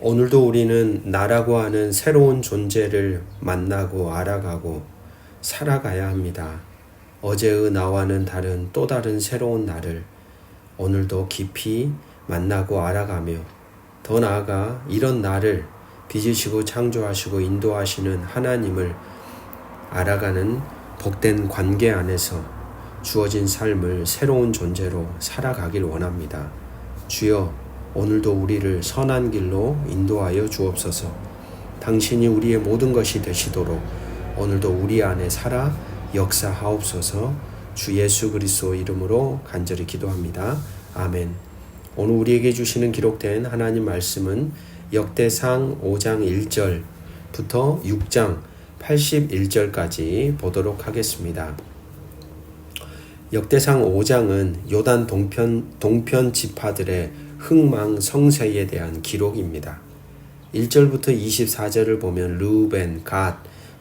오늘도 우리는 나라고 하는 새로운 존재를 만나고 알아가고 살아가야 합니다. 어제의 나와는 다른 또 다른 새로운 나를 오늘도 깊이 만나고 알아가며 더 나아가 이런 나를 빚으시고 창조하시고 인도하시는 하나님을 알아가는 복된 관계 안에서 주어진 삶을 새로운 존재로 살아가길 원합니다. 주여, 오늘도 우리를 선한 길로 인도하여 주옵소서. 당신이 우리의 모든 것이 되시도록 오늘도 우리 안에 살아 역사하옵소서. 주 예수 그리스도 이름으로 간절히 기도합니다. 아멘. 오늘 우리에게 주시는 기록된 하나님 말씀은 역대상 5장 1절부터 6장 81절까지 보도록 하겠습니다. 역대상 5장은 요단 동편 지파들의 흥망성쇠에 대한 기록입니다. 1절부터 24절을 보면 르우벤, 갓,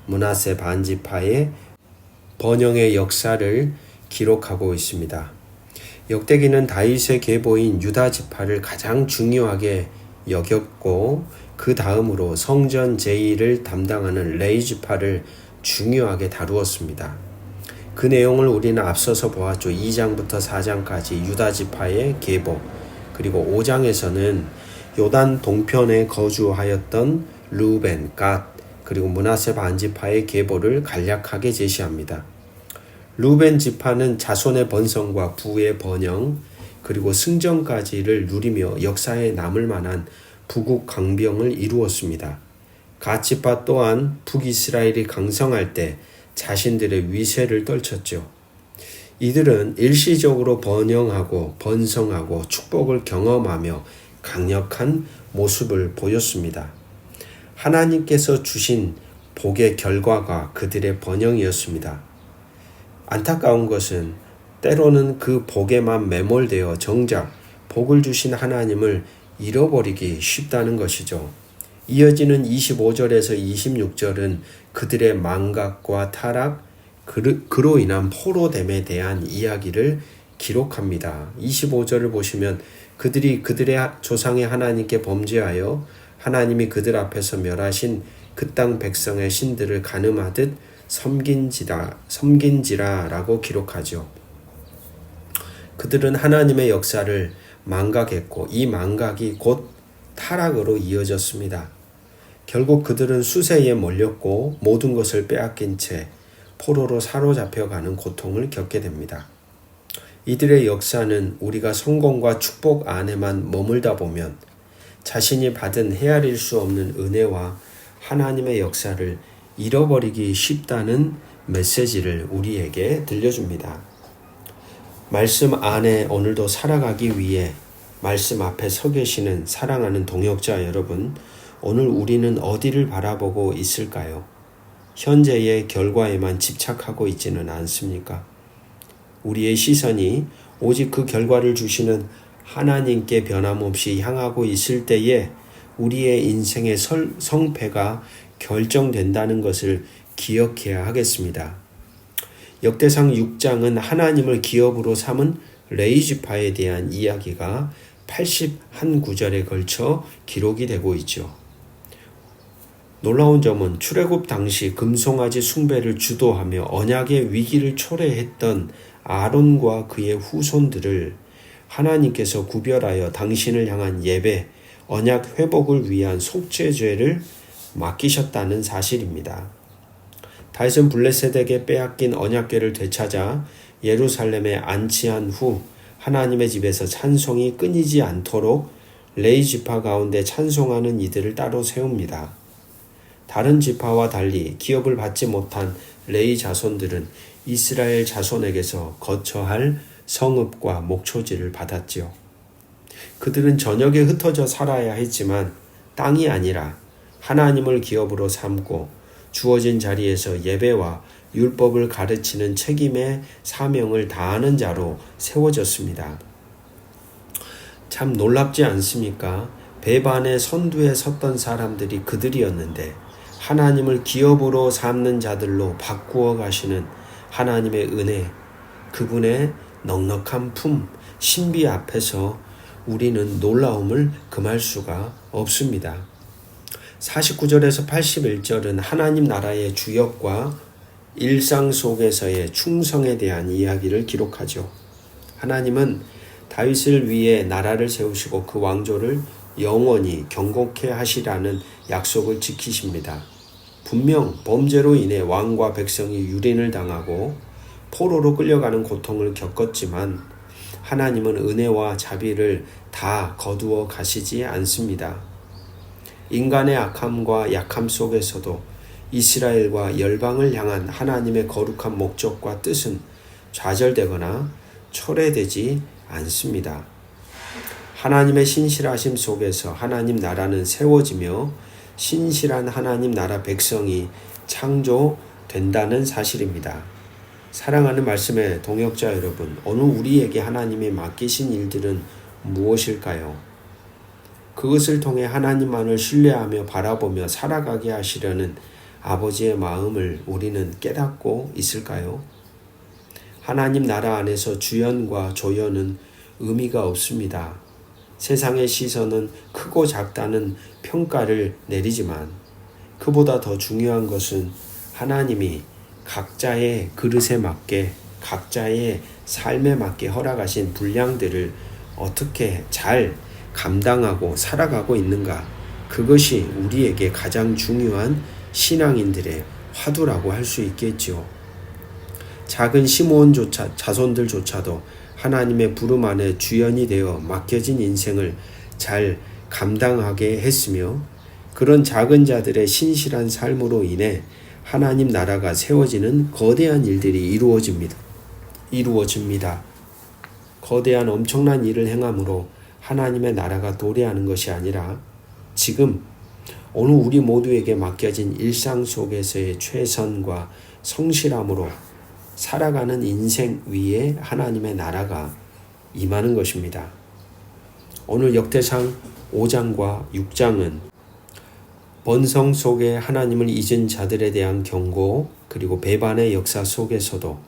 므낫세 반지파의 번영의 역사를 기록하고 있습니다. 역대기는 다윗의 계보인 유다 지파를 가장 중요하게 여겼고 그 다음으로 성전 제2를 담당하는 레위 지파를 중요하게 다루었습니다. 그 내용을 우리는 앞서서 보았죠. 2장부터 4장까지 유다 지파의 계보, 그리고 5장에서는 요단 동편에 거주하였던 르우벤, 갓, 그리고 므낫세 반지파의 계보를 간략하게 제시합니다. 르우벤 지파는 자손의 번성과 부의 번영, 그리고 승전까지를 누리며 역사에 남을 만한 부국 강병을 이루었습니다. 갓 지파 또한 북이스라엘이 강성할 때 자신들의 위세를 떨쳤죠. 이들은 일시적으로 번영하고 번성하고 축복을 경험하며 강력한 모습을 보였습니다. 하나님께서 주신 복의 결과가 그들의 번영이었습니다. 안타까운 것은 때로는 그 복에만 매몰되어 정작 복을 주신 하나님을 잃어버리기 쉽다는 것이죠. 이어지는 25절에서 26절은 그들의 망각과 타락, 그로 인한 포로됨에 대한 이야기를 기록합니다. 25절을 보시면 그들이 그들의 조상의 하나님께 범죄하여 하나님이 그들 앞에서 멸하신 그 땅 백성의 신들을 간음하듯 섬긴지라라고 기록하죠. 그들은 하나님의 역사를 망각했고 이 망각이 곧 타락으로 이어졌습니다. 결국 그들은 수세에 몰렸고 모든 것을 빼앗긴 채 포로로 사로잡혀가는 고통을 겪게 됩니다. 이들의 역사는 우리가 성공과 축복 안에만 머물다 보면 자신이 받은 헤아릴 수 없는 은혜와 하나님의 역사를 잃어버리기 쉽다는 메시지를 우리에게 들려줍니다. 말씀 안에 오늘도 살아가기 위해 말씀 앞에 서 계시는 사랑하는 동역자 여러분, 오늘 우리는 어디를 바라보고 있을까요? 현재의 결과에만 집착하고 있지는 않습니까? 우리의 시선이 오직 그 결과를 주시는 하나님께 변함없이 향하고 있을 때에 우리의 인생의 성패가 결정된다는 것을 기억해야 하겠습니다. 역대상 6장은 하나님을 기업으로 삼은 레위 지파에 대한 이야기가 81구절에 걸쳐 기록이 되고 있죠. 놀라운 점은 출애굽 당시 금송아지 숭배를 주도하며 언약의 위기를 초래했던 아론과 그의 후손들을 하나님께서 구별하여 당신을 향한 예배, 언약 회복을 위한 속죄죄를 맡기셨다는 사실입니다. 다윗은 블레셋에게 빼앗긴 언약궤를 되찾아 예루살렘에 안치한 후 하나님의 집에서 찬송이 끊이지 않도록 레위 지파 가운데 찬송하는 이들을 따로 세웁니다. 다른 지파와 달리 기업을 받지 못한 레위 자손들은 이스라엘 자손에게서 거처할 성읍과 목초지를 받았지요. 그들은 전역에 흩어져 살아야 했지만 땅이 아니라 하나님을 기업으로 삼고 주어진 자리에서 예배와 율법을 가르치는 책임의 사명을 다하는 자로 세워졌습니다. 참 놀랍지 않습니까? 배반의 선두에 섰던 사람들이 그들이었는데 하나님을 기업으로 삼는 자들로 바꾸어 가시는 하나님의 은혜, 그분의 넉넉한 품, 신비 앞에서 우리는 놀라움을 금할 수가 없습니다. 49절에서 81절은 하나님 나라의 주역과 일상 속에서의 충성에 대한 이야기를 기록하죠. 하나님은 다윗을 위해 나라를 세우시고 그 왕조를 영원히 경고케 하시라는 약속을 지키십니다. 분명 범죄로 인해 왕과 백성이 유린을 당하고 포로로 끌려가는 고통을 겪었지만 하나님은 은혜와 자비를 다 거두어 가시지 않습니다. 인간의 악함과 약함 속에서도 이스라엘과 열방을 향한 하나님의 거룩한 목적과 뜻은 좌절되거나 초래되지 않습니다. 하나님의 신실하심 속에서 하나님 나라는 세워지며 신실한 하나님 나라 백성이 창조된다는 사실입니다. 사랑하는 말씀의 동역자 여러분, 오늘 우리에게 하나님이 맡기신 일들은 무엇일까요? 그것을 통해 하나님만을 신뢰하며 바라보며 살아가게 하시려는 아버지의 마음을 우리는 깨닫고 있을까요? 하나님 나라 안에서 주연과 조연은 의미가 없습니다. 세상의 시선은 크고 작다는 평가를 내리지만 그보다 더 중요한 것은 하나님이 각자의 그릇에 맞게 각자의 삶에 맞게 허락하신 분량들을 어떻게 잘 감당하고 살아가고 있는가, 그것이 우리에게 가장 중요한 신앙인들의 화두라고 할 수 있겠지요. 작은 시므온조차 자손들조차도 하나님의 부름 안에 주연이 되어 맡겨진 인생을 잘 감당하게 했으며 그런 작은 자들의 신실한 삶으로 인해 하나님 나라가 세워지는 거대한 일들이 이루어집니다. 거대한 엄청난 일을 행함으로 하나님의 나라가 도래하는 것이 아니라 지금 오늘 우리 모두에게 맡겨진 일상 속에서의 최선과 성실함으로 살아가는 인생 위에 하나님의 나라가 임하는 것입니다. 오늘 역대상 5장과 6장은 번성 속에 하나님을 잊은 자들에 대한 경고, 그리고 배반의 역사 속에서도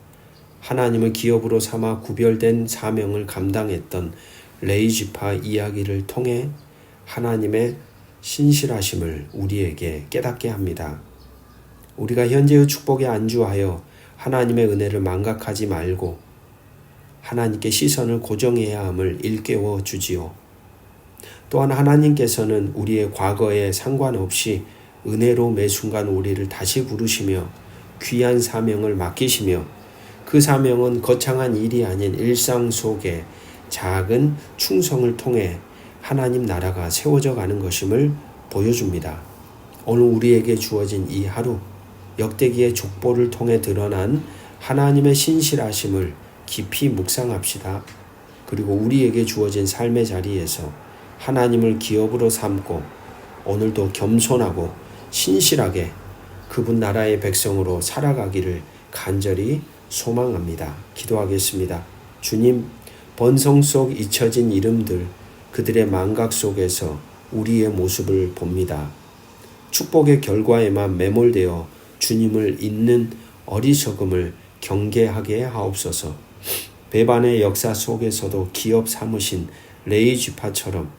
하나님을 기업으로 삼아 구별된 사명을 감당했던 레위지파 이야기를 통해 하나님의 신실하심을 우리에게 깨닫게 합니다. 우리가 현재의 축복에 안주하여 하나님의 은혜를 망각하지 말고 하나님께 시선을 고정해야 함을 일깨워 주지요. 또한 하나님께서는 우리의 과거에 상관없이 은혜로 매 순간 우리를 다시 부르시며 귀한 사명을 맡기시며 그 사명은 거창한 일이 아닌 일상 속에 작은 충성을 통해 하나님 나라가 세워져 가는 것임을 보여줍니다. 오늘 우리에게 주어진 이 하루, 역대기의 족보를 통해 드러난 하나님의 신실하심을 깊이 묵상합시다. 그리고 우리에게 주어진 삶의 자리에서 하나님을 기업으로 삼고 오늘도 겸손하고 신실하게 그분 나라의 백성으로 살아가기를 간절히 소망합니다. 기도하겠습니다. 주님, 번성 속 잊혀진 이름들, 그들의 망각 속에서 우리의 모습을 봅니다. 축복의 결과에만 매몰되어 주님을 잊는 어리석음을 경계하게 하옵소서. 배반의 역사 속에서도 기업 삼으신 레위지파처럼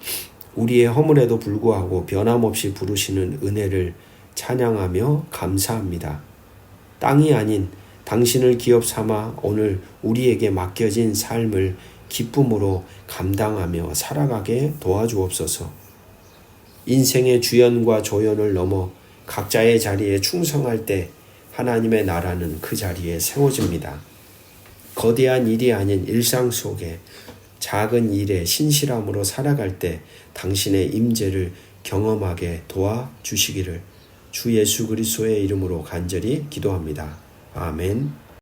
우리의 허물에도 불구하고 변함없이 부르시는 은혜를 찬양하며 감사합니다. 땅이 아닌 당신을 기업 삼아 오늘 우리에게 맡겨진 삶을 기쁨으로 감당하며 살아가게 도와주옵소서. 인생의 주연과 조연을 넘어 각자의 자리에 충성할 때 하나님의 나라는 그 자리에 세워집니다. 거대한 일이 아닌 일상 속에 작은 일에 신실함으로 살아갈 때 당신의 임재를 경험하게 도와주시기를 주 예수 그리스도의 이름으로 간절히 기도합니다. 아멘.